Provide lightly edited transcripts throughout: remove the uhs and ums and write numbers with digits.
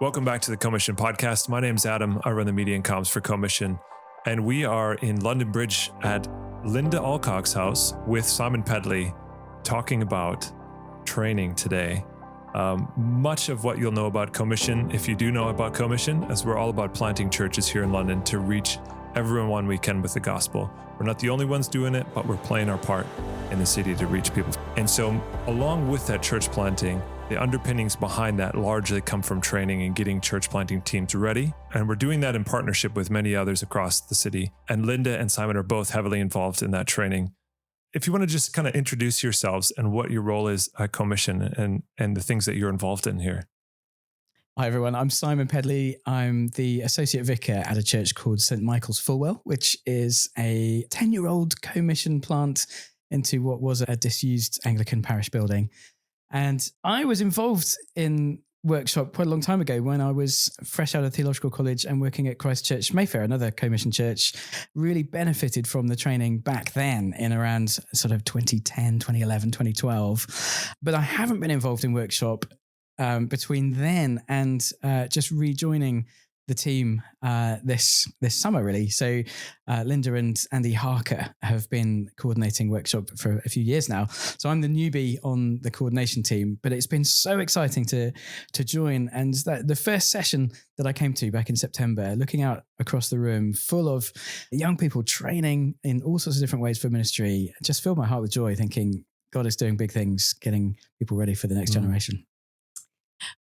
Welcome back to the Commission Podcast. My name's Adam. I run the media and comms for Commission. And we are in London Bridge at Linda Allcock's house with Simon Pedley talking about training today. Much of what you'll know about Commission, if you do know about Commission, as we're all about planting churches here in London to reach everyone we can with the gospel. We're not the only ones doing it, but we're playing our part in the city to reach people. And so along with that church planting, the underpinnings behind that largely come from training and getting church planting teams ready. And we're doing that in partnership with many others across the city. And Linda and Simon are both heavily involved in that training. If you want to just kind of introduce yourselves and what your role is at Commission and the things that you're involved in here. Hi, everyone. I'm Simon Pedley. I'm the Associate Vicar at a church called St. Michael's Fulwell, which is a 10-year-old commission plant into what was a disused Anglican parish building. And I was involved in workshop quite a long time ago when I was fresh out of theological college and working at Christ Church Mayfair, another commission church. Really benefited from the training back then in around sort of 2010, 2011, 2012. But I haven't been involved in workshop between then and just rejoining the team this summer, really. So Linda and Andy Harker have been coordinating workshop for a few years now. So I'm the newbie on the coordination team, but it's been so exciting to join. And the first session that I came to back in September, looking out across the room full of young people training in all sorts of different ways for ministry, just filled my heart with joy, thinking God is doing big things, getting people ready for the next generation.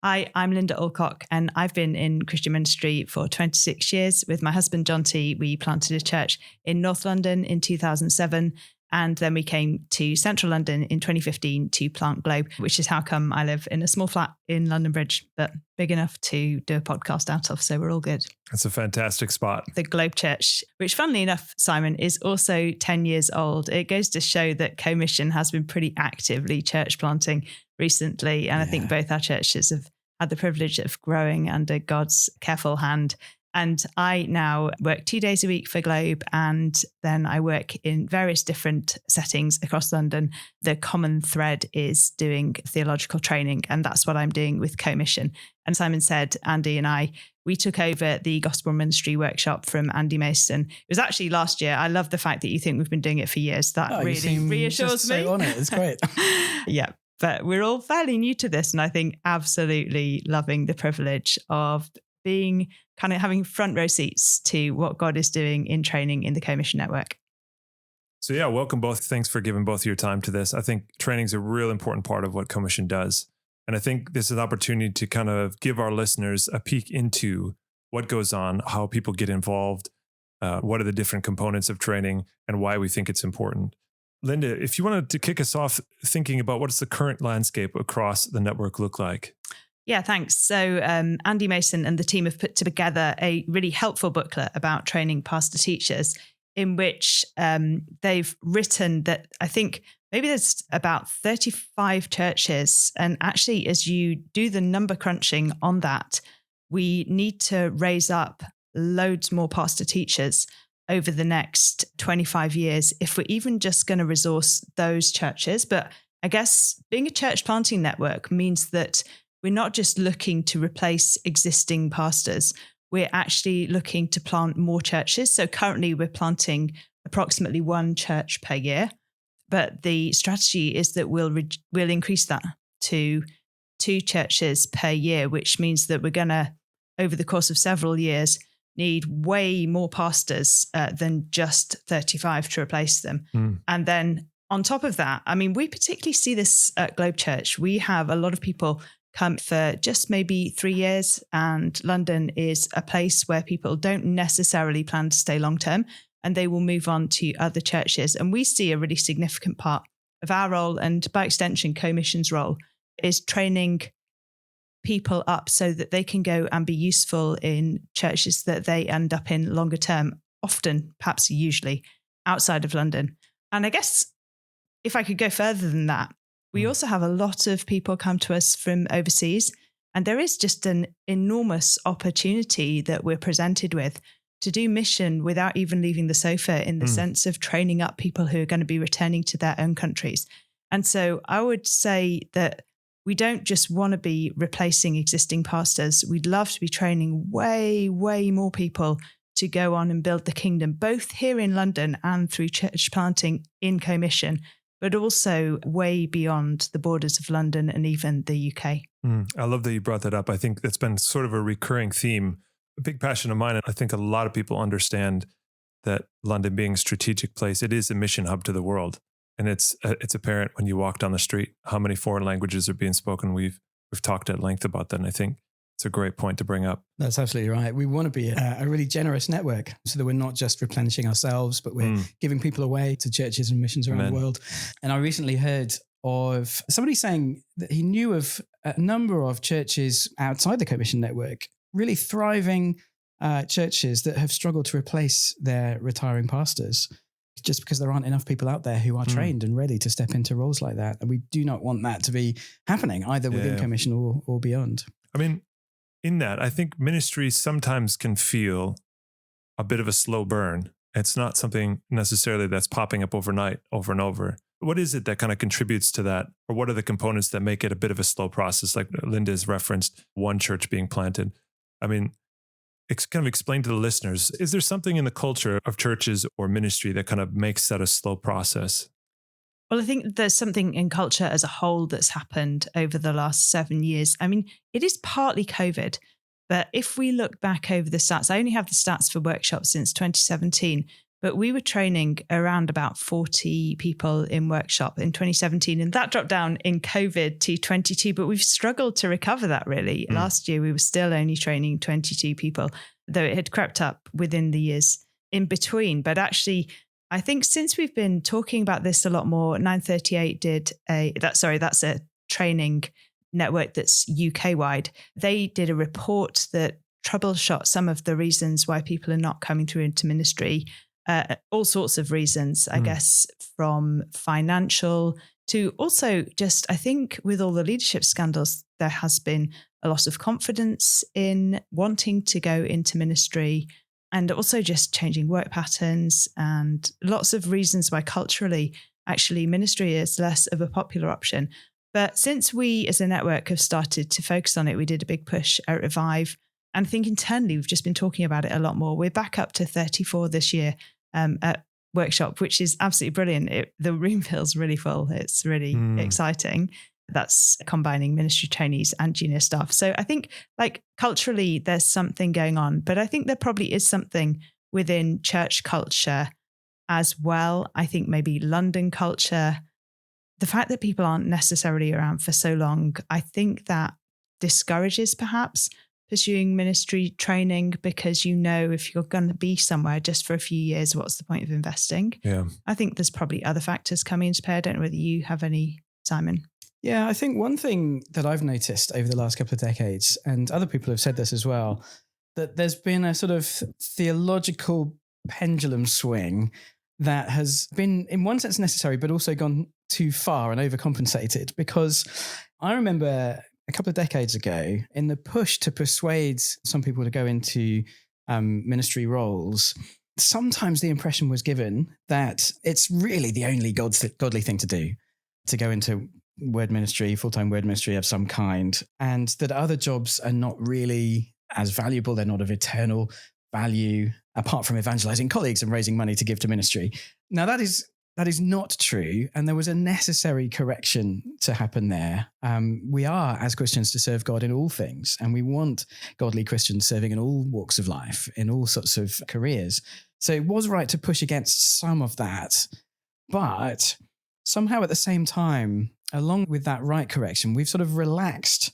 Hi, I'm Linda Allcock, and I've been in Christian ministry for 26 years. With my husband, John T, we planted a church in North London in 2007, and then we came to Central London in 2015 to plant Globe, which is how come I live in a small flat in London Bridge, but big enough to do a podcast out of, so we're all good. That's a fantastic spot. The Globe Church, which funnily enough, Simon, is also 10 years old. It goes to show that Commission has been pretty actively church planting recently. And I think both our churches have had the privilege of growing under God's careful hand. And I now work 2 days a week for Globe, and then I work in various different settings across London. The common thread is doing theological training, and that's what I'm doing with Commission. And Simon said, Andy and we took over the gospel ministry workshop from Andy Mason. It was actually last year. I love the fact that you think we've been doing it for years. That really reassures me. So on it. It's great. Yeah. But we're all fairly new to this, and I think absolutely loving the privilege of being kind of having front row seats to what God is doing in training in the Commission Network. So yeah, welcome both. Thanks for giving both of your time to this. I think training is a real important part of what Commission does. And I think this is an opportunity to kind of give our listeners a peek into what goes on, how people get involved, what are the different components of training, and why we think it's important. Linda, if you wanted to kick us off thinking about what does the current landscape across the network look like? Yeah, thanks. So Andy Mason and the team have put together a really helpful booklet about training pastor teachers, in which they've written that I think maybe there's about 35 churches. And actually, as you do the number crunching on that, we need to raise up loads more pastor teachers over the next 25 years, if we're even just going to resource those churches. But I guess being a church planting network means that we're not just looking to replace existing pastors. We're actually looking to plant more churches. So currently we're planting approximately one church per year. But the strategy is that we'll increase that to 2 churches per year, which means that we're going to, over the course of several years, need way more pastors than just 35 to replace them. And then on top of that, I mean, we particularly see this at Globe Church. We have a lot of people come for just maybe 3 years, and London is a place where people don't necessarily plan to stay long term, and they will move on to other churches. And we see a really significant part of our role, and by extension, Commission's role, is training people up so that they can go and be useful in churches that they end up in longer term, often, perhaps usually, outside of London. And I guess if I could go further than that, we also have a lot of people come to us from overseas, and there is just an enormous opportunity that we're presented with to do mission without even leaving the sofa, in the sense of training up people who are going to be returning to their own countries. And so I would say that we don't just want to be replacing existing pastors. We'd love to be training way, way more people to go on and build the kingdom, both here in London and through church planting in commission, but also way beyond the borders of London and even the UK. I love that you brought that up. I think that's been sort of a recurring theme, a big passion of mine. And I think a lot of people understand that London being a strategic place, it is a mission hub to the world. And it's apparent when you walk down the street how many foreign languages are being spoken. We've talked at length about that, and I think it's a great point to bring up. That's absolutely right. We want to be a really generous network so that we're not just replenishing ourselves, but we're giving people away to churches and missions around the world. And I recently heard of somebody saying that he knew of a number of churches outside the commission network, really thriving churches that have struggled to replace their retiring pastors just because there aren't enough people out there who are trained and ready to step into roles like that. And we do not want that to be happening either within commission or beyond. I mean, in that, I think ministry sometimes can feel a bit of a slow burn. It's not something necessarily that's popping up overnight, over and over. What is it that kind of contributes to that? Or what are the components that make it a bit of a slow process? Like Linda's referenced one church being planted. I mean, kind of explain to the listeners, is there something in the culture of churches or ministry that kind of makes that a slow process? Well, I think there's something in culture as a whole that's happened over the last 7 years. I mean, it is partly COVID, but if we look back over the stats, I only have the stats for workshops since 2017, but we were training around about 40 people in workshop in 2017, and that dropped down in COVID to 22, but we've struggled to recover that really. Last year, we were still only training 22 people, though it had crept up within the years in between. But actually, I think since we've been talking about this a lot more, 938 that's a training network that's UK wide. They did a report that troubleshot some of the reasons why people are not coming through into ministry. All sorts of reasons, I guess, from financial to also just, I think with all the leadership scandals, there has been a loss of confidence in wanting to go into ministry, and also just changing work patterns and lots of reasons why culturally, actually ministry is less of a popular option. But since we as a network have started to focus on it, we did a big push at Revive. And I think internally, we've just been talking about it a lot more. We're back up to 34 this year at workshop, which is absolutely brilliant. The room feels really full. It's really exciting. That's combining ministry trainees and junior staff. So I think like culturally, there's something going on, but I think there probably is something within church culture as well. I think maybe London culture, the fact that people aren't necessarily around for so long, I think that discourages perhaps pursuing ministry training, because you know if you're going to be somewhere just for a few years, what's the point of investing? Yeah, I think there's probably other factors coming into play. I don't know whether you have any, Simon. Yeah, I think one thing that I've noticed over the last couple of decades, and other people have said this as well, that there's been a sort of theological pendulum swing that has been in one sense necessary, but also gone too far and overcompensated. Because I remember a couple of decades ago, in the push to persuade some people to go into ministry roles, sometimes the impression was given that it's really the only godly thing to do, to go into word ministry, full-time word ministry of some kind, and that other jobs are not really as valuable. They're not of eternal value, apart from evangelizing colleagues and raising money to give to ministry. Now, that is not true. And there was a necessary correction to happen there. We are, as Christians, to serve God in all things. And we want godly Christians serving in all walks of life, in all sorts of careers. So it was right to push against some of that. But somehow at the same time, along with that right correction, we've sort of relaxed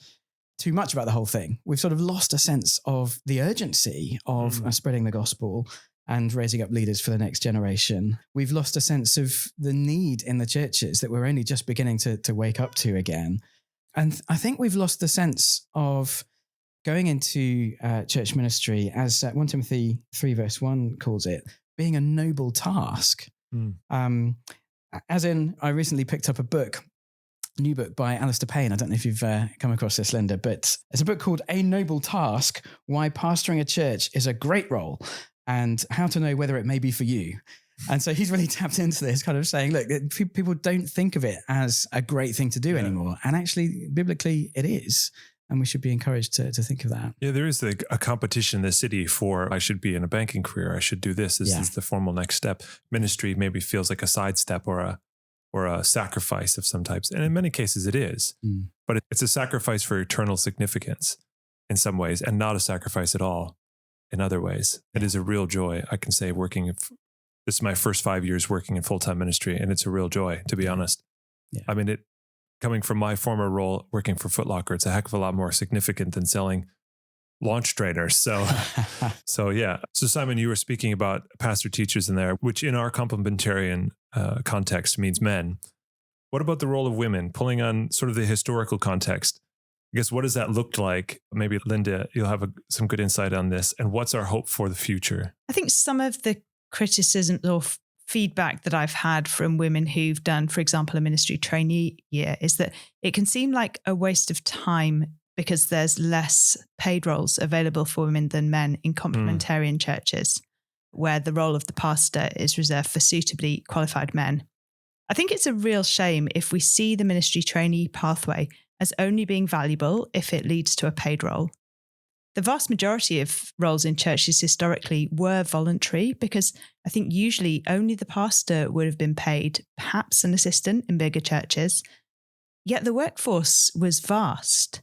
too much about the whole thing. We've sort of lost a sense of the urgency of spreading the gospel and raising up leaders for the next generation. We've lost a sense of the need in the churches that we're only just beginning to wake up to again. And I think we've lost the sense of going into church ministry, as 1 Timothy 3 verse 1 calls it, being a noble task. As in, I recently picked up a new book by Alistair Payne. I don't know if you've come across this, Linda, but it's a book called A Noble Task, Why Pastoring a Church is a Great Role, and how to know whether it may be for you. And so he's really tapped into this, kind of saying, look, people don't think of it as a great thing to do anymore. And actually, biblically, it is. And we should be encouraged to think of that. Yeah, there is a competition in the city for, I should be in a banking career. I should do this. This is the formal next step. Ministry maybe feels like a sidestep or a sacrifice of some types. And in many cases it is. But it's a sacrifice for eternal significance in some ways and not a sacrifice at all in other ways. It is a real joy. I can say this is my first 5 years working in full-time ministry, and it's a real joy, to be honest. Yeah. I mean, coming from my former role working for Foot Locker, it's a heck of a lot more significant than selling launch trainers. So yeah. So Simon, you were speaking about pastor teachers in there, which in our complementarian context means men. What about the role of women, pulling on sort of the historical context? I guess, what does that look like? Maybe Linda, you'll have some good insight on this. And what's our hope for the future? I think some of the criticism or feedback that I've had from women who've done, for example, a ministry trainee year, is that it can seem like a waste of time because there's less paid roles available for women than men in complementarian churches, where the role of the pastor is reserved for suitably qualified men. I think it's a real shame if we see the ministry trainee pathway as only being valuable if it leads to a paid role. The vast majority of roles in churches historically were voluntary because I think usually only the pastor would have been paid, perhaps an assistant in bigger churches. Yet the workforce was vast,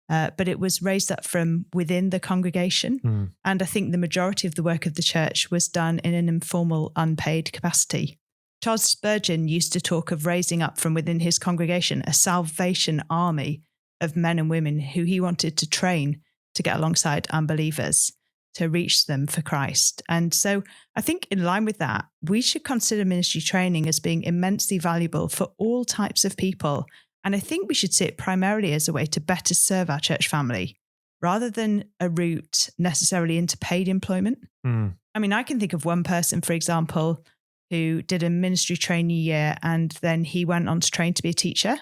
but it was raised up from within the congregation. And I think the majority of the work of the church was done in an informal, unpaid capacity. Charles Spurgeon used to talk of raising up from within his congregation a salvation army of men and women who he wanted to train to get alongside unbelievers, to reach them for Christ. And so I think in line with that, we should consider ministry training as being immensely valuable for all types of people. And I think we should see it primarily as a way to better serve our church family, rather than a route necessarily into paid employment. I mean, I can think of one person, for example, who did a ministry trainee year and then he went on to train to be a teacher.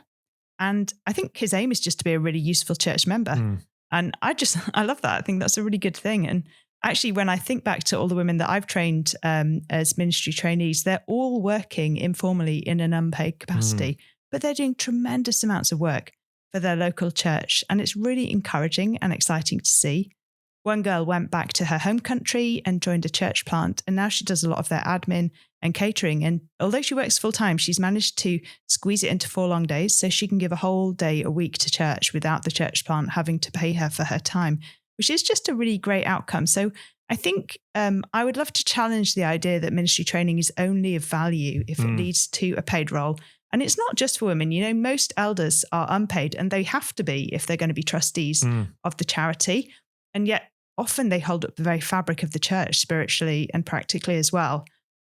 And I think his aim is just to be a really useful church member. And I love that. I think that's a really good thing. And actually, when I think back to all the women that I've trained as ministry trainees, they're all working informally in an unpaid capacity, but they're doing tremendous amounts of work for their local church. And it's really encouraging and exciting to see. One girl went back to her home country and joined a church plant, and now she does a lot of their admin and catering. And although she works full time, she's managed to squeeze it into 4 long days so she can give a whole day a week to church without the church plant having to pay her for her time, which is just a really great outcome. So I think I would love to challenge the idea that ministry training is only of value if it leads to a paid role. And it's not just for women. You know, most elders are unpaid, and they have to be if they're going to be trustees of the charity. And yet often they hold up the very fabric of the church spiritually and practically as well.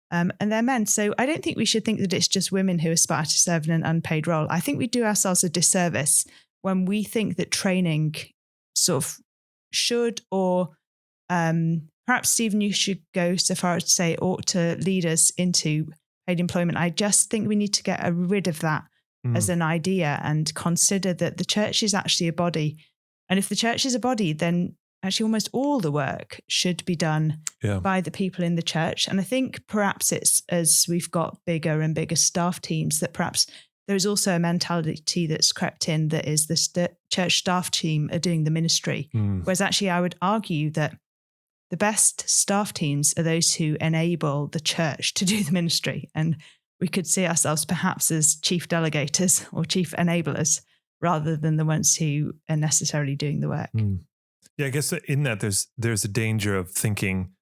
And they're men. So I don't think we should think that it's just women who aspire to serve in an unpaid role. I think we do ourselves a disservice when we think that training sort of should, or perhaps, Stephen, you should go so far as to say ought to lead us into paid employment. I just think we need to get rid of that as an idea and consider that the church is actually a body. And if the church is a body, then actually almost all the work should be done by the people in the church. And I think perhaps it's as we've got bigger and bigger staff teams that perhaps there's also a mentality that's crept in that is the church staff team are doing the ministry. Whereas actually I would argue that the best staff teams are those who enable the church to do the ministry. And we could see ourselves perhaps as chief delegators or chief enablers rather than the ones who are necessarily doing the work. Yeah, I guess in that there's a danger of thinking,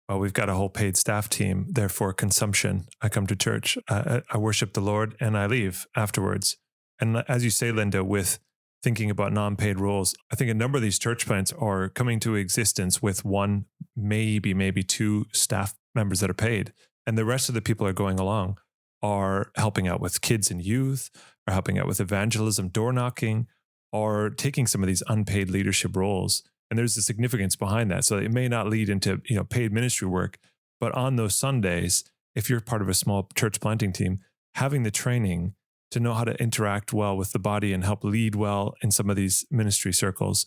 well, we've got a whole paid staff team, therefore consumption. I come to church, I worship the Lord, and I leave afterwards. And as you say, Linda, with thinking about non-paid roles, I think a number of these church plants are coming to existence with one, maybe 2 staff members that are paid. And the rest of the people are going along, are helping out with kids and youth, are helping out with evangelism, door knocking, or taking some of these unpaid leadership roles. And there's a significance behind that. So it may not lead into, paid ministry work, but on those Sundays, if you're part of a small church planting team, having the training to know how to interact well with the body and help lead well in some of these ministry circles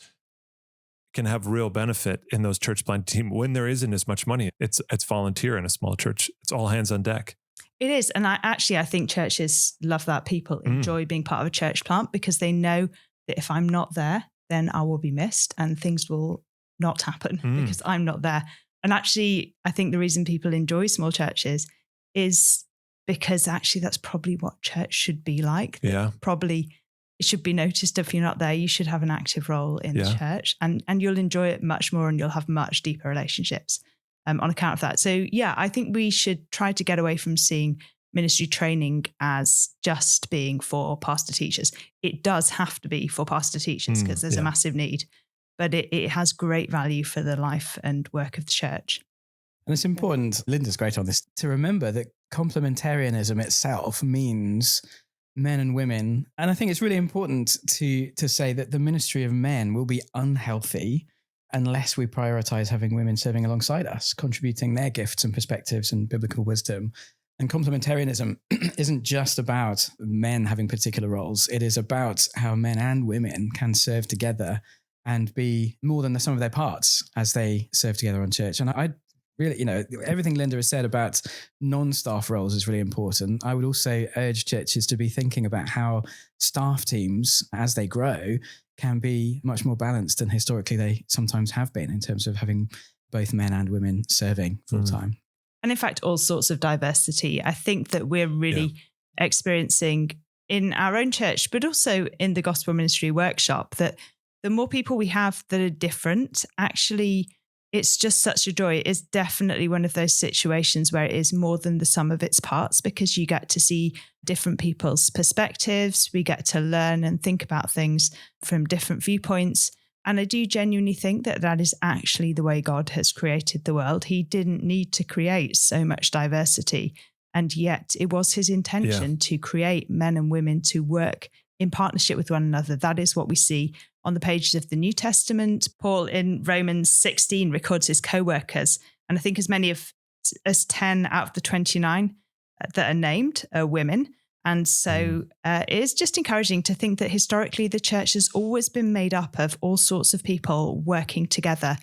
can have real benefit in those church plant team when there isn't as much money. It's volunteer in a small church. It's all hands on deck. It is. And I think churches love that. People enjoy being part of a church plant because they know that if I'm not there, then I will be missed and things will not happen because I'm not there. And actually, I think the reason people enjoy small churches is because actually that's probably what church should be like. Yeah. Probably it should be noticed if you're not there. You should have an active role in the church and you'll enjoy it much more and you'll have much deeper relationships on account of that. So yeah, I think we should try to get away from seeing ministry training as just being for pastor teachers. It does have to be for pastor teachers because there's a massive need, but it has great value for the life and work of the church. And it's important, Linda's great on this, to remember that complementarianism itself means men and women. And I think it's really important to say that the ministry of men will be unhealthy unless we prioritize having women serving alongside us, contributing their gifts and perspectives and biblical wisdom. And complementarianism isn't just about men having particular roles. It is about how men and women can serve together and be more than the sum of their parts as they serve together on church. And I really, everything Linda has said about non-staff roles is really important. I would also urge churches to be thinking about how staff teams, as they grow, can be much more balanced than historically they sometimes have been in terms of having both men and women serving full time. And in fact, all sorts of diversity. I think that we're really experiencing in our own church, but also in the gospel ministry workshop, that the more people we have that are different, actually, it's just such a joy. It's definitely one of those situations where it is more than the sum of its parts because you get to see different people's perspectives. We get to learn and think about things from different viewpoints. And I do genuinely think that that is actually the way God has created the world. He didn't need to create so much diversity. And yet it was his intention to create men and women to work in partnership with one another. That is what we see on the pages of the New Testament. Paul in Romans 16 records his co-workers. And I think as many as 10 out of the 29 that are named are women. And so it is just encouraging to think that historically the church has always been made up of all sorts of people working together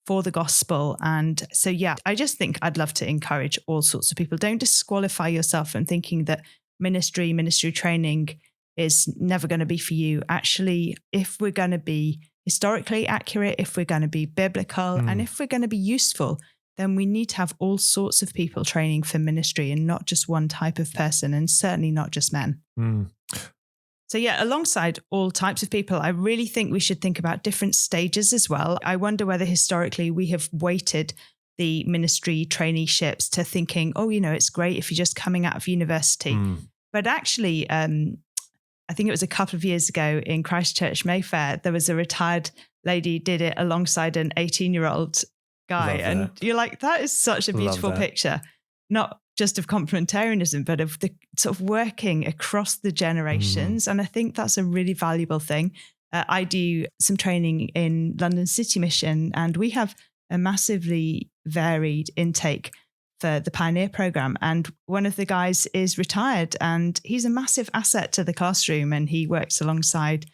for the gospel. And so, yeah, I just think I'd love to encourage all sorts of people. Don't disqualify yourself from thinking that ministry training is never going to be for you. Actually, if we're going to be historically accurate, if we're going to be biblical, and if we're going to be useful, then we need to have all sorts of people training for ministry and not just one type of person, and certainly not just men. So yeah, alongside all types of people, I really think we should think about different stages as well. I wonder whether historically we have weighted the ministry traineeships to thinking, it's great if you're just coming out of university. But actually, I think it was a couple of years ago in Christchurch, Mayfair, there was a retired lady did it alongside an 18-year-old guy. And you're like, that is such a beautiful picture, not just of complementarianism, but of the sort of working across the generations. And I think that's a really valuable thing. I do some training in London City Mission, and we have a massively varied intake for the Pioneer Programme. And one of the guys is retired and he's a massive asset to the classroom, and he works alongside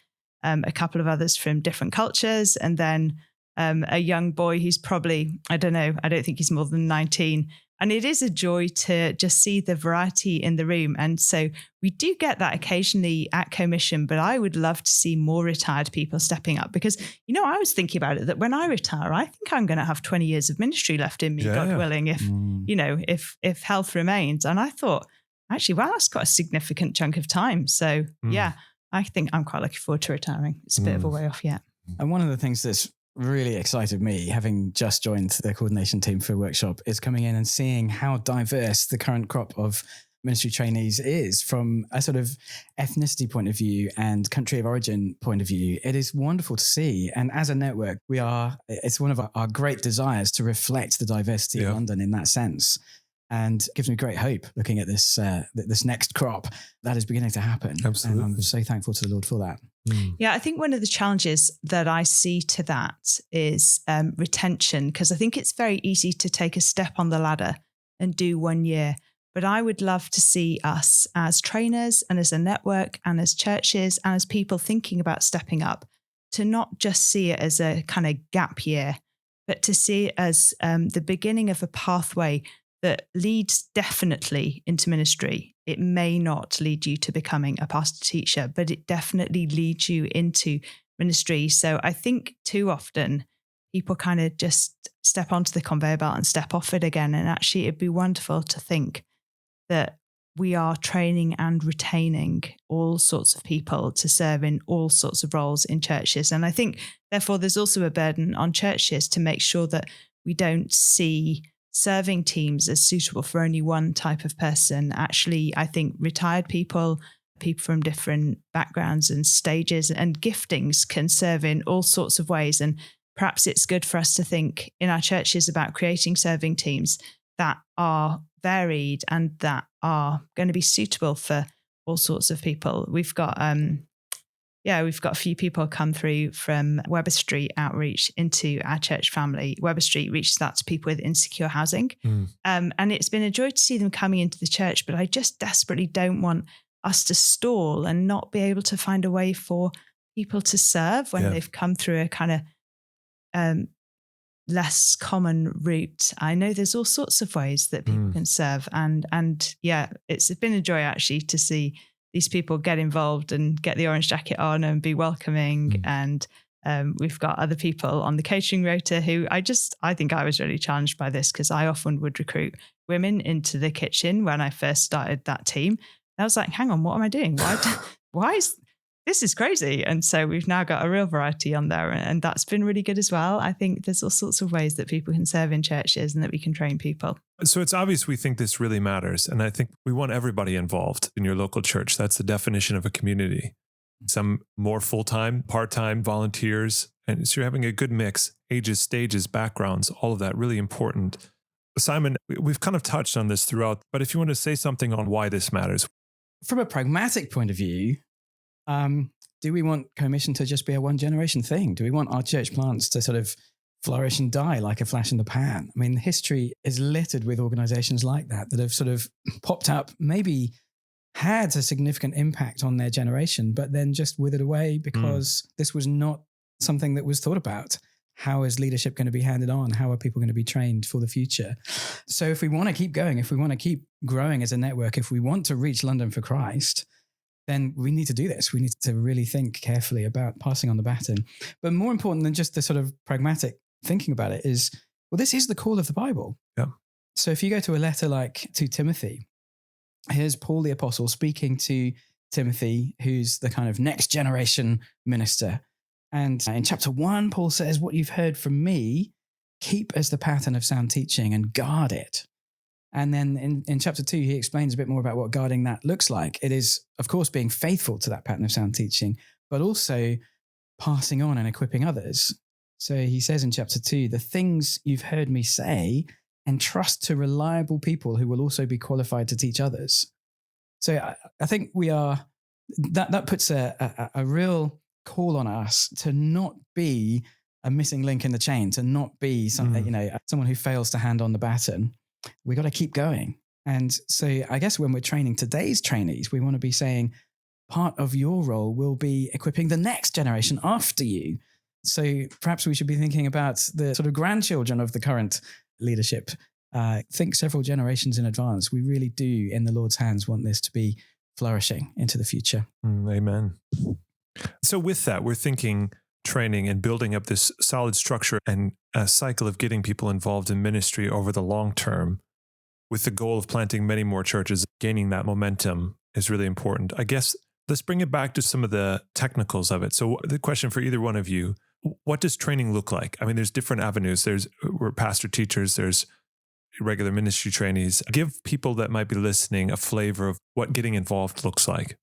a couple of others from different cultures. And then a young boy who's probably, I don't think he's more than 19. And it is a joy to just see the variety in the room. And so we do get that occasionally at commission, but I would love to see more retired people stepping up because, I was thinking about it that when I retire, I think I'm going to have 20 years of ministry left in me, God willing, if health remains. And I thought, actually, that's got a significant chunk of time. So I think I'm quite looking forward to retiring. It's a bit of a way off yet. And one of the things that's really excited me, having just joined the coordination team for a workshop, is coming in and seeing how diverse the current crop of ministry trainees is from a sort of ethnicity point of view and country of origin point of view. It is wonderful to see. And as a network, it's one of our great desires to reflect the diversity of London in that sense. And it gives me great hope looking at this next crop that is beginning to happen. Absolutely. And I'm so thankful to the Lord for that. Yeah, I think one of the challenges that I see to that is retention, because I think it's very easy to take a step on the ladder and do 1 year. But I would love to see us as trainers and as a network and as churches and as people thinking about stepping up, to not just see it as a kind of gap year, but to see it as the beginning of a pathway that leads definitely into ministry. It may not lead you to becoming a pastor teacher, but it definitely leads you into ministry. So I think too often people kind of just step onto the conveyor belt and step off it again. And actually it'd be wonderful to think that we are training and retaining all sorts of people to serve in all sorts of roles in churches. And I think, therefore, there's also a burden on churches to make sure that we don't see serving teams as suitable for only one type of person. Actually, I think retired people from different backgrounds and stages and giftings can serve in all sorts of ways. And perhaps it's good for us to think in our churches about creating serving teams that are varied and that are going to be suitable for all sorts of people. We've got a few people come through from Weber Street Outreach into our church family. Weber Street reaches out to people with insecure housing. And it's been a joy to see them coming into the church, but I just desperately don't want us to stall and not be able to find a way for people to serve when they've come through a kind of less common route. I know there's all sorts of ways that people can serve. And it's been a joy actually to see these people get involved and get the orange jacket on and be welcoming. And we've got other people on the catering rota who I think I was really challenged by this because I often would recruit women into the kitchen when I first started that team. And I was like, hang on, what am I doing? This is crazy. And so we've now got a real variety on there, and that's been really good as well. I think there's all sorts of ways that people can serve in churches and that we can train people. So it's obvious we think this really matters. And I think we want everybody involved in your local church. That's the definition of a community. Some more full-time, part-time volunteers. And so you're having a good mix, ages, stages, backgrounds, all of that, really important. Simon, we've kind of touched on this throughout, but if you want to say something on why this matters. From a pragmatic point of view, do we want commission to just be a one-generation thing? Do we want our church plants to sort of flourish and die like a flash in the pan? I mean, history is littered with organizations like that have sort of popped up, maybe had a significant impact on their generation, but then just withered away because this was not something that was thought about. How is leadership going to be handed on? How are people going to be trained for the future? So if we want to keep going, if we want to keep growing as a network, if we want to reach London for Christ, then we need to do this. We need to really think carefully about passing on the baton. But more important than just the sort of pragmatic thinking about it is, well, this is the call of the Bible. Yeah. So if you go to a letter like to Timothy, here's Paul the Apostle speaking to Timothy, who's the kind of next generation minister. And in chapter 1, Paul says, what you've heard from me, keep as the pattern of sound teaching and guard it. And then in chapter 2, he explains a bit more about what guarding that looks like. It is, of course, being faithful to that pattern of sound teaching, but also passing on and equipping others. So he says in chapter 2, the things you've heard me say, entrust to reliable people who will also be qualified to teach others. So I think that puts a real call on us to not be a missing link in the chain, to not be someone who fails to hand on the baton. We got to keep going. And so I guess when we're training today's trainees, we want to be saying part of your role will be equipping the next generation after you. So perhaps we should be thinking about the sort of grandchildren of the current leadership. Think several generations in advance. We really do, in the Lord's hands, want this to be flourishing into the future. Amen. So with that, we're thinking training and building up this solid structure and a cycle of getting people involved in ministry over the long term with the goal of planting many more churches. Gaining that momentum is really important. I guess let's bring it back to some of the technicals of it. So the question for either one of you, what does training look like? I mean, there's different avenues. We're pastor teachers, there's regular ministry trainees. Give people that might be listening a flavor of what getting involved looks like.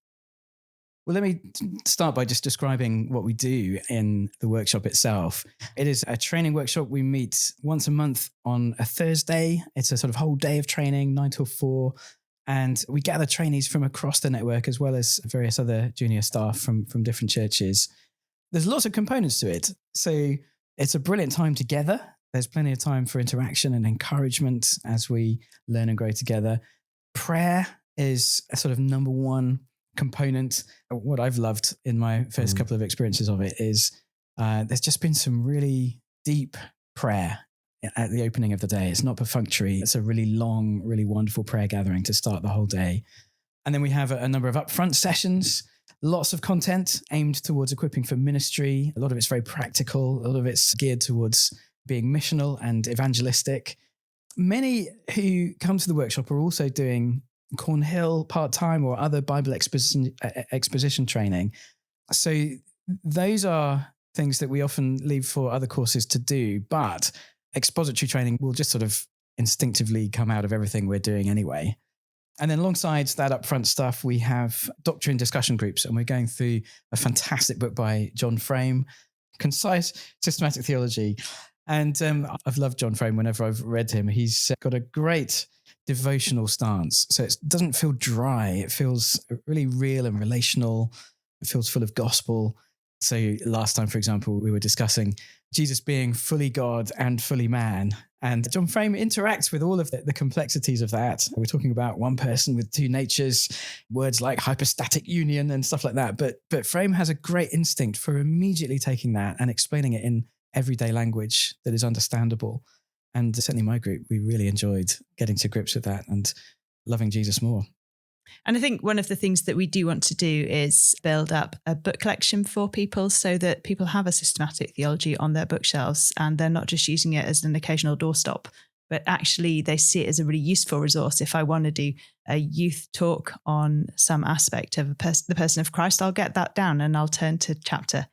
Well, let me start by just describing what we do in the workshop itself. It is a training workshop. We meet once a month on a Thursday. It's a sort of whole day of training, 9 till 4. And we gather trainees from across the network, as well as various other junior staff from different churches. There's lots of components to it. So it's a brilliant time together. There's plenty of time for interaction and encouragement as we learn and grow together. Prayer is a sort of number one component. What I've loved in my first couple of experiences of it is There's just been some really deep prayer at the opening of the day. It's not perfunctory. It's a really long, really wonderful prayer gathering to start the whole day. And then we have a number of upfront sessions, lots of content aimed towards equipping for ministry. A lot of it's very practical. A lot of it's geared towards being missional and evangelistic. Many who come to the workshop are also doing Cornhill part-time or other Bible exposition training. So those are things that we often leave for other courses to do, but expository training will just sort of instinctively come out of everything we're doing anyway. And then alongside that upfront stuff, we have doctrine discussion groups, and we're going through a fantastic book by John Frame, Concise Systematic Theology. And I've loved John Frame whenever I've read him. He's got a great devotional stance. So it doesn't feel dry. It feels really real and relational. It feels full of gospel. So last time, for example, we were discussing Jesus being fully God and fully man. And John Frame interacts with all of the complexities of that. We're talking about one person with two natures, words like hypostatic union and stuff like that. But Frame has a great instinct for immediately taking that and explaining it in everyday language that is understandable. And certainly my group, we really enjoyed getting to grips with that and loving Jesus more. And I think one of the things that we do want to do is build up a book collection for people so that people have a systematic theology on their bookshelves and they're not just using it as an occasional doorstop, but actually they see it as a really useful resource. If I want to do a youth talk on some aspect of the person of Christ, I'll get that down and I'll turn to chapter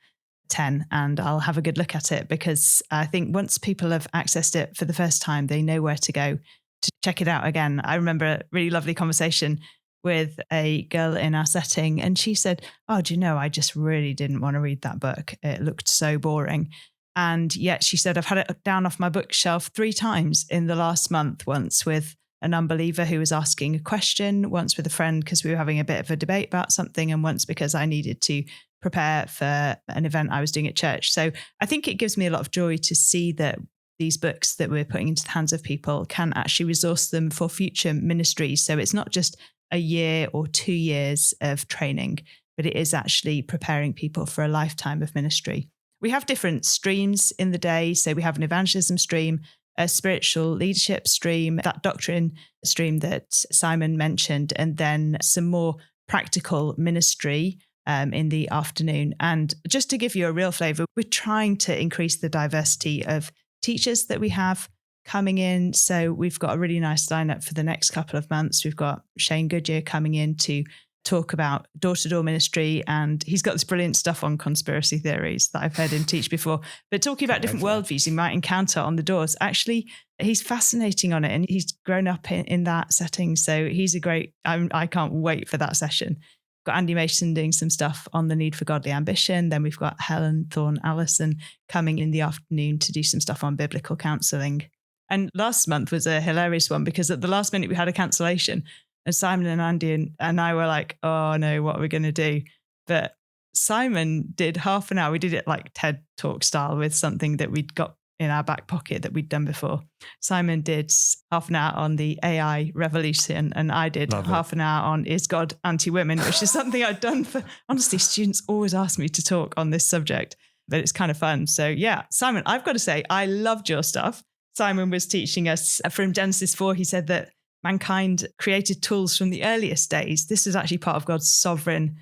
10 and I'll have a good look at it, because I think once people have accessed it for the first time, they know where to go to check it out again. I remember a really lovely conversation with a girl in our setting, and she said, "Oh, do you know, I just really didn't want to read that book. It looked so boring." And yet she said, "I've had it down off my bookshelf 3 times in the last month, once with an unbeliever who was asking a question, once with a friend because we were having a bit of a debate about something, and once because I needed to prepare for an event I was doing at church." So I think it gives me a lot of joy to see that these books that we're putting into the hands of people can actually resource them for future ministries. So it's not just a year or 2 years of training, but it is actually preparing people for a lifetime of ministry. We have different streams in the day. So we have an evangelism stream, a spiritual leadership stream, that doctrine stream that Simon mentioned, and then some more practical ministry in the afternoon. And just to give you a real flavour, we're trying to increase the diversity of teachers that we have coming in. So we've got a really nice lineup for the next couple of months. We've got Shane Goodyear coming in to talk about door-to-door ministry, and he's got this brilliant stuff on conspiracy theories that I've heard him teach before. But talking about different worldviews you might encounter on the doors, actually, he's fascinating on it, and he's grown up in that setting. So he's a great, I can't wait for that session. We've got Andy Mason doing some stuff on the need for godly ambition. Then we've got Helen Thorne Allison coming in the afternoon to do some stuff on biblical counselling. And last month was a hilarious one because at the last minute we had a cancellation, and Simon and Andy and I were like, "Oh no, what are we going to do?" But Simon did half an hour. We did it like TED Talk style with something that we'd got in our back pocket that we'd done before. Simon did half an hour on the AI revolution, and I did half an hour on is God anti-women, which is something I'd done for, honestly, students always ask me to talk on this subject, but it's kind of fun. So yeah, Simon, I've got to say, I loved your stuff. Simon was teaching us from Genesis 4. He said that mankind created tools from the earliest days. This is actually part of God's sovereign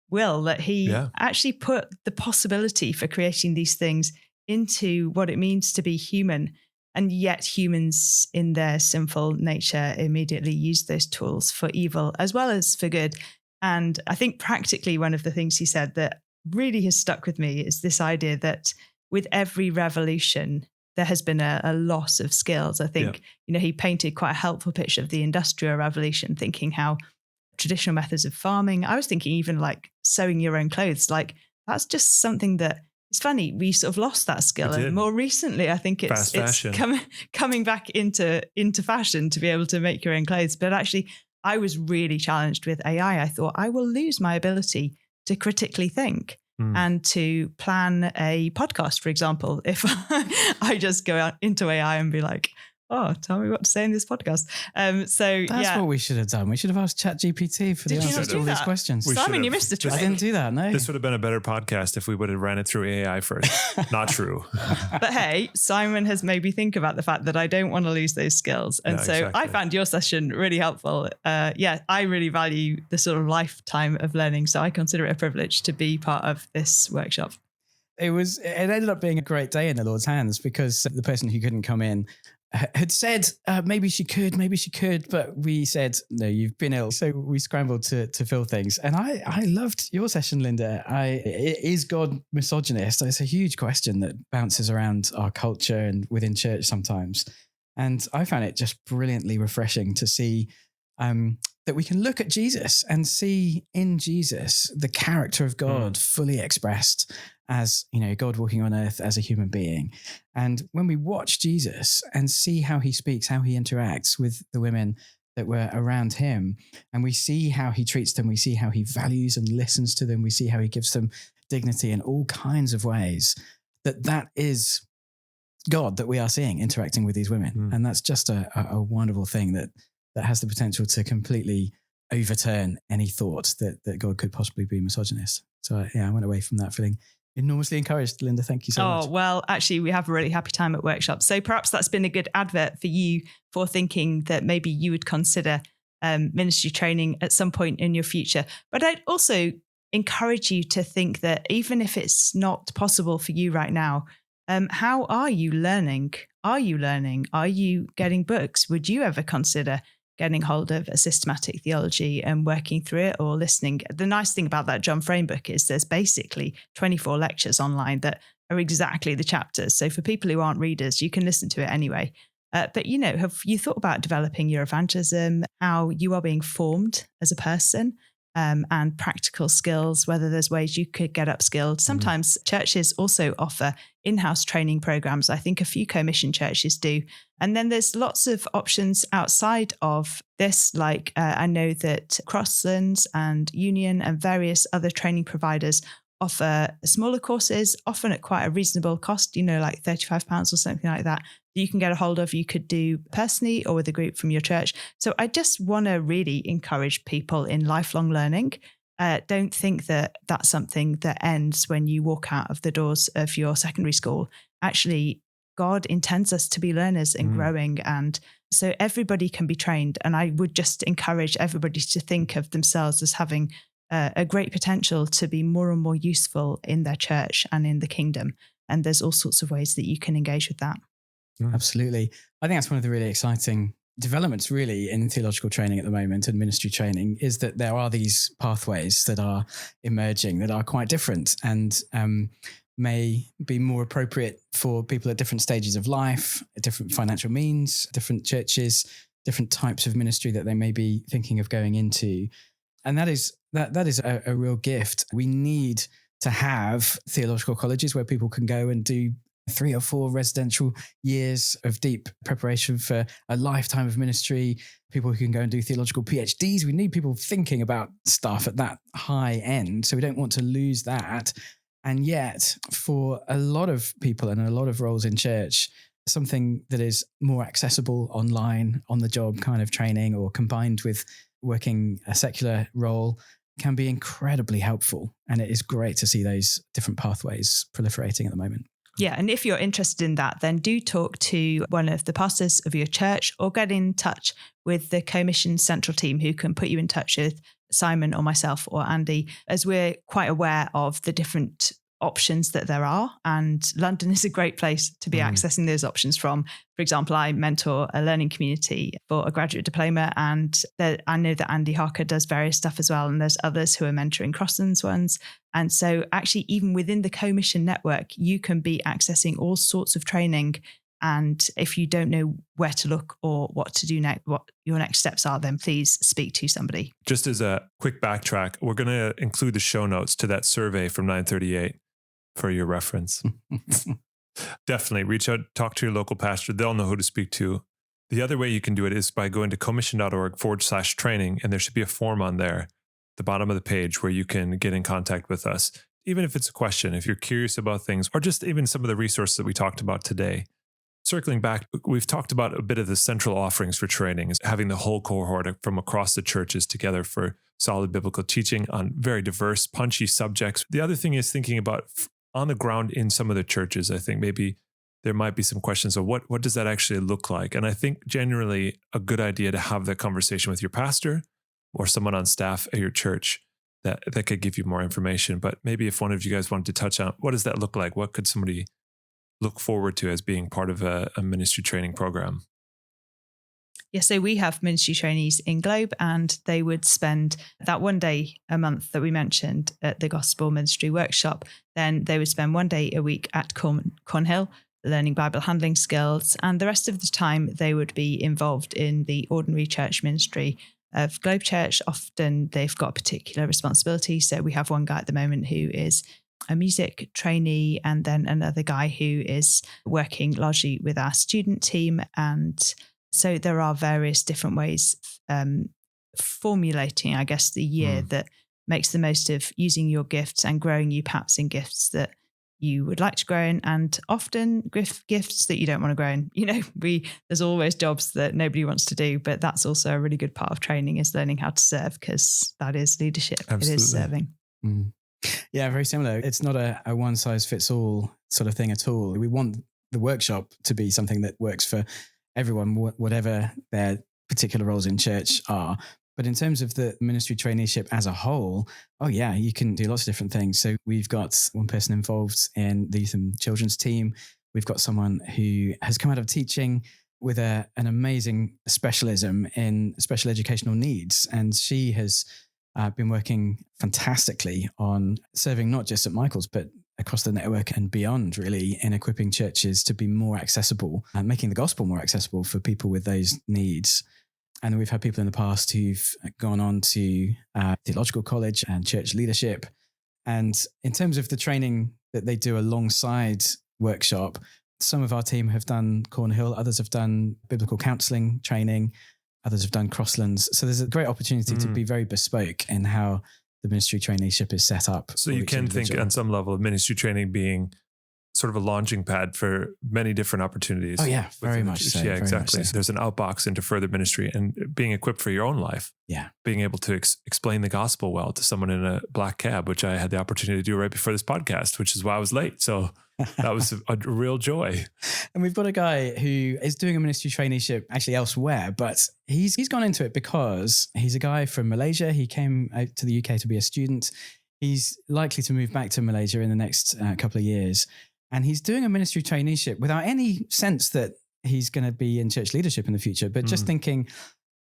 will, that he actually put the possibility for creating these things into what it means to be human. And yet humans in their sinful nature immediately use those tools for evil as well as for good. And I think practically one of the things he said that really has stuck with me is this idea that with every revolution, there has been a loss of skills. I think, he painted quite a helpful picture of the Industrial Revolution, thinking how traditional methods of farming, I was thinking even like sewing your own clothes, like that's just something that, it's funny, we sort of lost that skill. And more recently, I think it's coming back into fashion to be able to make your own clothes. But actually, I was really challenged with AI. I thought I will lose my ability to critically think. And to plan a podcast, for example, if I just go out into AI and be like, oh, tell me what to say in this podcast. That's what we should have done. We should have asked ChatGPT for the Did you answers not to all do these that? questions. Simon, you missed the trick. I didn't do that, no. This would have been a better podcast if we would have ran it through AI first. Not true. But hey, Simon has made me think about the fact that I don't want to lose those skills. And exactly. I found your session really helpful. I really value the sort of lifetime of learning. So I consider it a privilege to be part of this workshop. It ended up being a great day in the Lord's hands because the person who couldn't come in had said, maybe she could, but we said, no, you've been ill. So we scrambled to fill things. And I loved your session, Linda. Is God misogynist? It's a huge question that bounces around our culture and within church sometimes. And I found it just brilliantly refreshing to see that we can look at Jesus and see in Jesus the character of God fully expressed as, God walking on earth as a human being. And when we watch Jesus and see how he speaks, how he interacts with the women that were around him, and we see how he treats them, we see how he values and listens to them, we see how he gives them dignity in all kinds of ways, that is God that we are seeing interacting with these women. And that's just a wonderful thing that has the potential to completely overturn any thought that God could possibly be misogynist. So I went away from that feeling enormously encouraged. Linda, thank you so much. Oh, well, actually, we have a really happy time at workshops. So perhaps that's been a good advert for you for thinking that maybe you would consider ministry training at some point in your future. But I'd also encourage you to think that even if it's not possible for you right now, how are you learning? Are you learning? Are you getting books? Would you ever consider getting hold of a systematic theology and working through it, or listening? The nice thing about that John Frame book is there's basically 24 lectures online that are exactly the chapters. So for people who aren't readers, you can listen to it anyway. But, have you thought about developing your evangelism, how you are being formed as a person, and practical skills, whether there's ways you could get upskilled? Sometimes churches also offer in-house training programs. I think a few commission churches do. And then there's lots of options outside of this, like I know that Crosslands and Union and various other training providers offer smaller courses, often at quite a reasonable cost, like £35 or something like that you can get a hold of. You could do personally or with a group from your church. So I just want to really encourage people in lifelong learning. Don't think that that's something that ends when you walk out of the doors of your secondary school. Actually, God intends us to be learners and growing. And so everybody can be trained. And I would just encourage everybody to think of themselves as having a great potential to be more and more useful in their church and in the kingdom. And there's all sorts of ways that you can engage with that. Absolutely. I think that's one of the really exciting developments really in theological training at the moment and ministry training, is that there are these pathways that are emerging that are quite different and may be more appropriate for people at different stages of life, different financial means, different churches, different types of ministry that they may be thinking of going into. And that is a real gift. We need to have theological colleges where people can go and do 3 or 4 residential years of deep preparation for a lifetime of ministry, people who can go and do theological PhDs. We need people thinking about stuff at that high end. So we don't want to lose that. And yet, for a lot of people and a lot of roles in church, something that is more accessible online, on the job kind of training, or combined with working a secular role, can be incredibly helpful. And it is great to see those different pathways proliferating at the moment. Yeah, and if you're interested in that, then do talk to one of the pastors of your church or get in touch with the Commission Central team, who can put you in touch with Simon or myself or Andy, as we're quite aware of the different options that there are. And London is a great place to be accessing those options from. For example, I mentor a learning community for a graduate diploma, and I know that Andy Harker does various stuff as well. And there's others who are mentoring Crosslands ones. And so actually, even within the Commission network, you can be accessing all sorts of training. And if you don't know where to look or what to do next, what your next steps are, then please speak to somebody. Just as a quick backtrack, we're going to include the show notes to that survey from 938 for your reference. Definitely reach out, talk to your local pastor. They'll know who to speak to. The other way you can do it is by going to commission.org/training, and there should be a form on there, the bottom of the page, where you can get in contact with us. Even if it's a question, if you're curious about things, or just even some of the resources that we talked about today. circling back, we've talked about a bit of the central offerings for training, is having the whole cohort from across the churches together for solid biblical teaching on very diverse, punchy subjects. The other thing is thinking about on the ground in some of the churches. I think maybe there might be some questions of what does that actually look like? And I think generally a good idea to have that conversation with your pastor or someone on staff at your church that could give you more information. But maybe if one of you guys wanted to touch on what does that look like? What could somebody look forward to as being part of a ministry training program? Yeah, so we have ministry trainees in Globe, and they would spend that one day a month that we mentioned at the Gospel Ministry Workshop. Then they would spend one day a week at Cornhill, learning Bible handling skills. And the rest of the time, they would be involved in the ordinary church ministry of Globe Church. Often they've got a particular responsibility. So we have one guy at the moment who is a music trainee, and then another guy who is working largely with our student team. And so there are various different ways formulating, I guess, the year that makes the most of using your gifts and growing you perhaps in gifts that you would like to grow in, and often gifts that you don't want to grow in. You know, there's always jobs that nobody wants to do, but that's also a really good part of training, is learning how to serve, because that is leadership. Absolutely. It is serving. Yeah, very similar. It's not a one size fits all sort of thing at all. We want the workshop to be something that works for everyone, whatever their particular roles in church are. But in terms of the ministry traineeship as a whole, oh yeah, you can do lots of different things. So we've got one person involved in the youth and children's team. We've got someone who has come out of teaching with an amazing specialism in special educational needs. And she has been working fantastically on serving not just at Michael's, but across the network and beyond, really, in equipping churches to be more accessible and making the gospel more accessible for people with those needs. And we've had people in the past who've gone on to theological college and church leadership. And in terms of the training that they do alongside workshop, some of our team have done Cornhill, others have done biblical counselling training, others have done Crosslands. So there's a great opportunity to be very bespoke in how the ministry traineeship is set up. So you can think on some level of ministry training being sort of a launching pad for many different opportunities. Oh yeah, very much so. Yeah, exactly. So there's an outbox into further ministry and being equipped for your own life. Yeah. Being able to explain the gospel well to someone in a black cab, which I had the opportunity to do right before this podcast, which is why I was late. So that was a real joy. And we've got a guy who is doing a ministry traineeship actually elsewhere, but he's gone into it because he's a guy from Malaysia. He came out to the UK to be a student. He's likely to move back to Malaysia in the next couple of years. And he's doing a ministry traineeship without any sense that he's going to be in church leadership in the future, but just thinking,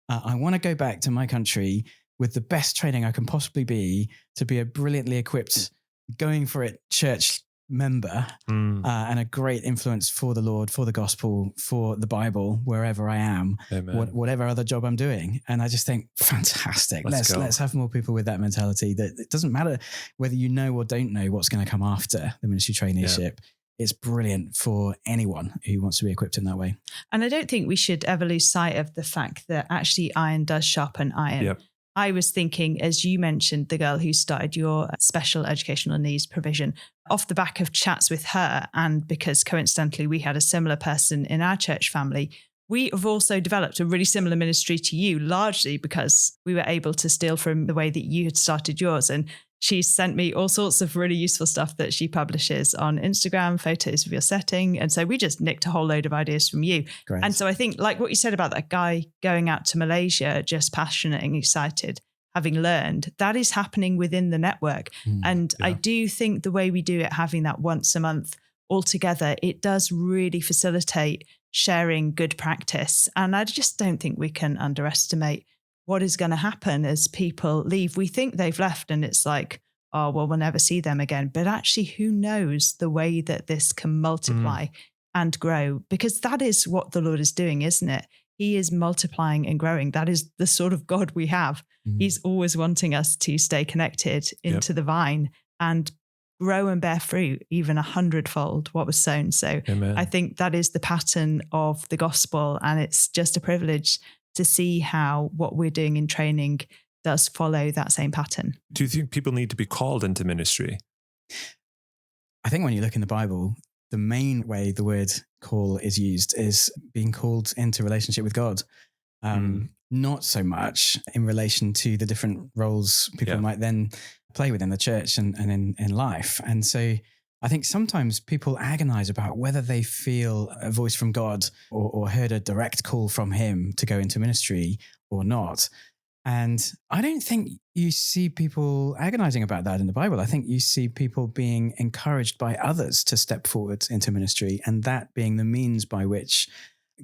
I want to go back to my country with the best training I can possibly be to be a brilliantly equipped, going for it church member and a great influence for the Lord, for the gospel, for the Bible, wherever I am, whatever other job I'm doing. And I just think, fantastic. Let's have more people with that mentality, that it doesn't matter whether you know or don't know what's going to come after the ministry traineeship. It's brilliant for anyone who wants to be equipped in that way. And I don't think we should ever lose sight of the fact that actually iron does sharpen iron. Yep. I was thinking, as you mentioned, the girl who started your special educational needs provision, off the back of chats with her, and because coincidentally we had a similar person in our church family, we have also developed a really similar ministry to you, largely because we were able to steal from the way that you had started yours. And she sent me all sorts of really useful stuff that she publishes on Instagram, photos of your setting. And so we just nicked a whole load of ideas from you. Great. And so I think, like what you said about that guy going out to Malaysia, just passionate and excited, having learned, that is happening within the network. And I do think the way we do it, having that once a month all together, it does really facilitate sharing good practice. And I just don't think we can underestimate what is going to happen as people leave. We think they've left and it's like, oh, well, we'll never see them again. But actually, who knows the way that this can multiply and grow? Because that is what the Lord is doing, isn't it? He is multiplying and growing. That is the sort of God we have. He's always wanting us to stay connected into the vine and grow and bear fruit, even 100-fold what was sown. So I think that is the pattern of the gospel. And it's just a privilege to see how what we're doing in training does follow that same pattern. Do you think people need to be called into ministry? I think when you look in the Bible, the main way the word call is used is being called into relationship with God. Not so much in relation to the different roles people might then play within the church and in life. And so I think sometimes people agonize about whether they feel a voice from God or heard a direct call from him to go into ministry or not. And I don't think you see people agonizing about that in the Bible. I think you see people being encouraged by others to step forward into ministry, and that being the means by which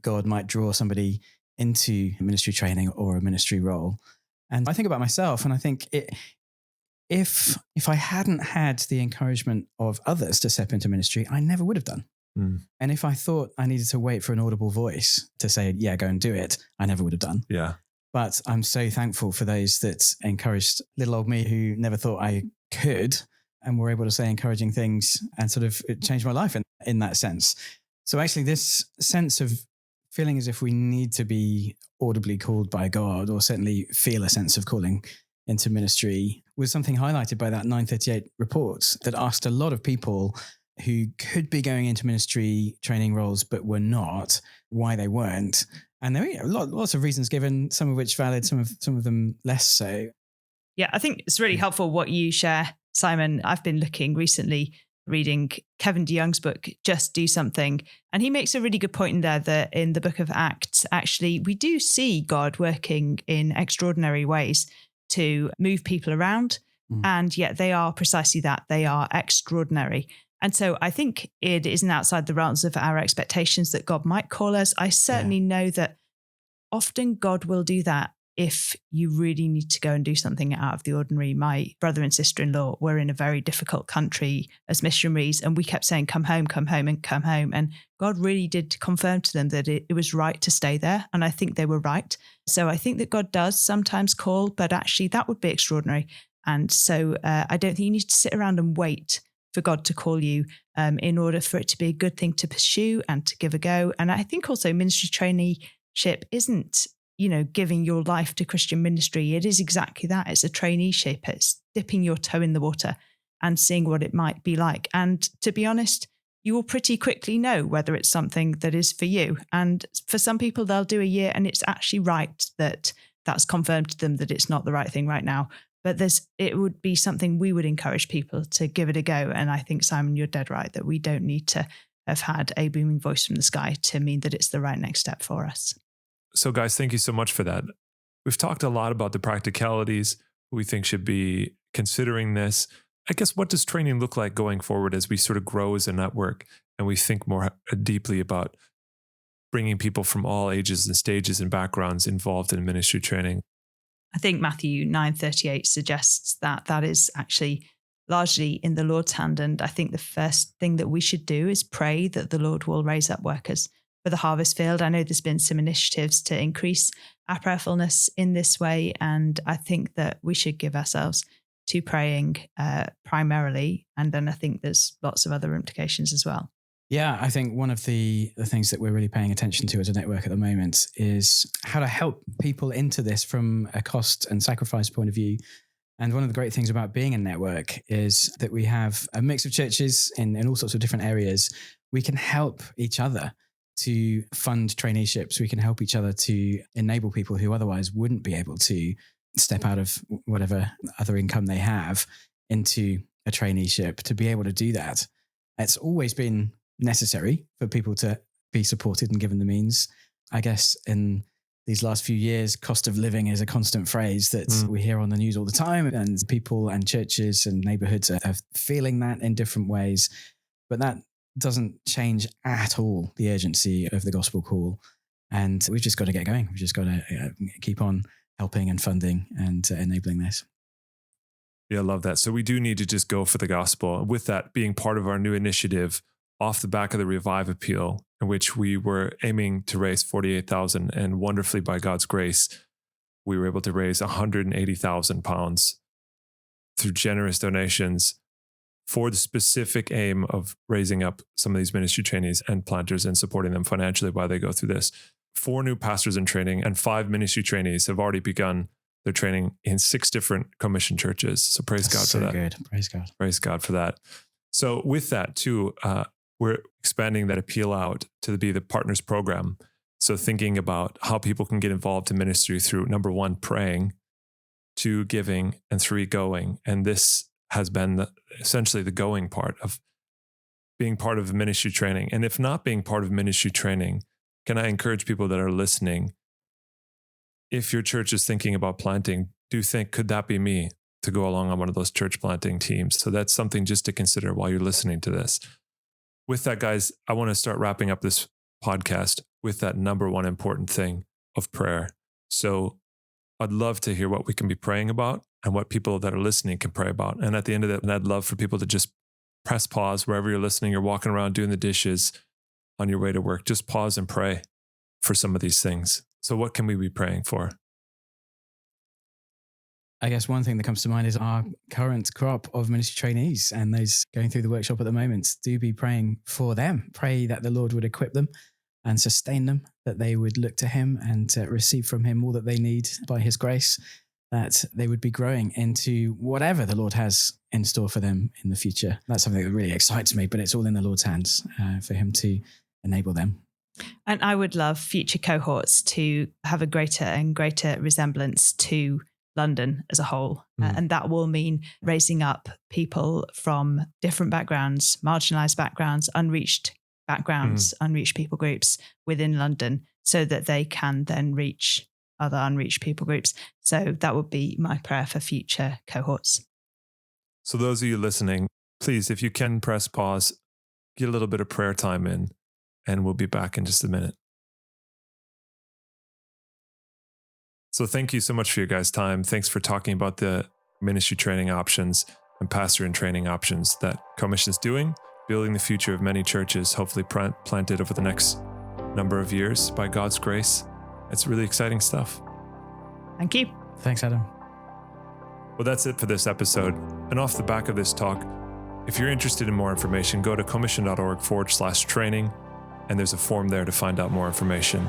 God might draw somebody into ministry training or a ministry role. And I think about myself, and I think if I hadn't had the encouragement of others to step into ministry, I never would have done. And if I thought I needed to wait for an audible voice to say, yeah, go and do it, I never would have done. Yeah. But I'm so thankful for those that encouraged little old me who never thought I could, and were able to say encouraging things, and sort of it changed my life in that sense. So actually this sense of feeling as if we need to be audibly called by God, or certainly feel a sense of calling into ministry, was something highlighted by that 938 report that asked a lot of people who could be going into ministry training roles but were not, why they weren't. And there were lots of reasons given, some of which valid, some of them less so. Yeah, I think it's really helpful what you share, Simon. I've been reading Kevin DeYoung's book, Just Do Something. And he makes a really good point in there that in the book of Acts, actually, we do see God working in extraordinary ways to move people around. And yet they are precisely that. They are extraordinary. And so I think it isn't outside the realms of our expectations that God might call us. I certainly know that often God will do that if you really need to go and do something out of the ordinary. My brother and sister-in-law were in a very difficult country as missionaries, and we kept saying, come home, come home, and come home. And God really did confirm to them that it was right to stay there. And I think they were right. So I think that God does sometimes call, but actually that would be extraordinary. And so I don't think you need to sit around and wait for God to call you in order for it to be a good thing to pursue and to give a go. And I think also ministry traineeship isn't, giving your life to Christian ministry. It is exactly that. It's a traineeship. It's dipping your toe in the water and seeing what it might be like. And to be honest, you will pretty quickly know whether it's something that is for you. And for some people, they'll do a year and it's actually right that that's confirmed to them that it's not the right thing right now. But it would be something we would encourage people to give it a go. And I think, Simon, you're dead right that we don't need to have had a booming voice from the sky to mean that it's the right next step for us. So guys, thank you so much for that. We've talked a lot about the practicalities we think should be considering this. I guess, what does training look like going forward as we sort of grow as a network and we think more deeply about bringing people from all ages and stages and backgrounds involved in ministry training? I think Matthew 9:38 suggests that is actually largely in the Lord's hand. And I think the first thing that we should do is pray that the Lord will raise up workers for the harvest field. I know there's been some initiatives to increase our prayerfulness in this way. And I think that we should give ourselves to praying primarily. And then I think there's lots of other implications as well. Yeah, I think one of the things that we're really paying attention to as a network at the moment is how to help people into this from a cost and sacrifice point of view. And one of the great things about being a network is that we have a mix of churches in all sorts of different areas. We can help each other to fund traineeships. We can help each other to enable people who otherwise wouldn't be able to step out of whatever other income they have into a traineeship to be able to do that. It's always been necessary for people to be supported and given the means. I guess in these last few years, cost of living is a constant phrase that we hear on the news all the time, and people and churches and neighborhoods are feeling that in different ways. But that doesn't change at all the urgency of the gospel call. And we've just got to get going. We've just got to keep on helping and funding and enabling this. Yeah, I love that. So we do need to just go for the gospel. With that being part of our new initiative off the back of the Revive Appeal, in which we were aiming to raise $48,000, and wonderfully by God's grace, we were able to raise £180,000 through generous donations for the specific aim of raising up some of these ministry trainees and planters and supporting them financially while they go through this. 4 new pastors in training and 5 ministry trainees have already begun their training in 6 different commissioned churches. So praise God for that. Good. Praise God. Praise God for that. So with that too, we're expanding that appeal out to be the partners program. So thinking about how people can get involved in ministry through, number 1, praying, 2, giving, and 3, going. And this has been essentially the going part of being part of ministry training. And if not being part of ministry training, can I encourage people that are listening, if your church is thinking about planting, do think, could that be me to go along on one of those church planting teams? So that's something just to consider while you're listening to this. With that, guys, I want to start wrapping up this podcast with that number 1 important thing of prayer. So I'd love to hear what we can be praying about and what people that are listening can pray about. And at the end of that, I'd love for people to just press pause wherever you're listening. You're walking around doing the dishes on your way to work. Just pause and pray for some of these things. So what can we be praying for? I guess one thing that comes to mind is our current crop of ministry trainees and those going through the workshop at the moment. Do be praying for them. Pray that the Lord would equip them and sustain them, that they would look to him and receive from him all that they need by his grace, that they would be growing into whatever the Lord has in store for them in the future. That's something that really excites me, but it's all in the Lord's hands for him to enable them. And I would love future cohorts to have a greater and greater resemblance to London as a whole. And that will mean raising up people from different backgrounds, marginalised backgrounds, unreached backgrounds, unreached people groups within London, so that they can then reach other unreached people groups. So that would be my prayer for future cohorts. So those of you listening, please, if you can press pause, get a little bit of prayer time in, and we'll be back in just a minute. So thank you so much for your guys' time. Thanks for talking about the ministry training options and pastor and training options that Commission is doing, building the future of many churches, hopefully planted over the next number of years by God's grace. It's really exciting stuff. Thank you. Thanks, Adam. Well, that's it for this episode. And off the back of this talk, if you're interested in more information, go to commission.org/training, and there's a form there to find out more information.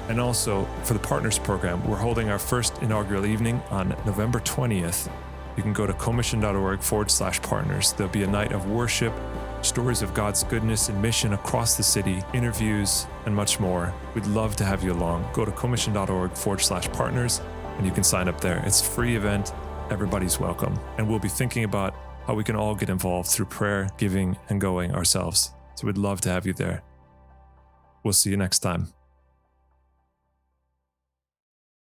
And also, for the Partners Program, we're holding our first inaugural evening on November 20th. You can go to commission.org/partners. There'll be a night of worship, stories of God's goodness and mission across the city, interviews, and much more. We'd love to have you along. Go to commission.org/partners, and you can sign up there. It's a free event. Everybody's welcome. And we'll be thinking about how we can all get involved through prayer, giving, and going ourselves. So we'd love to have you there. We'll see you next time.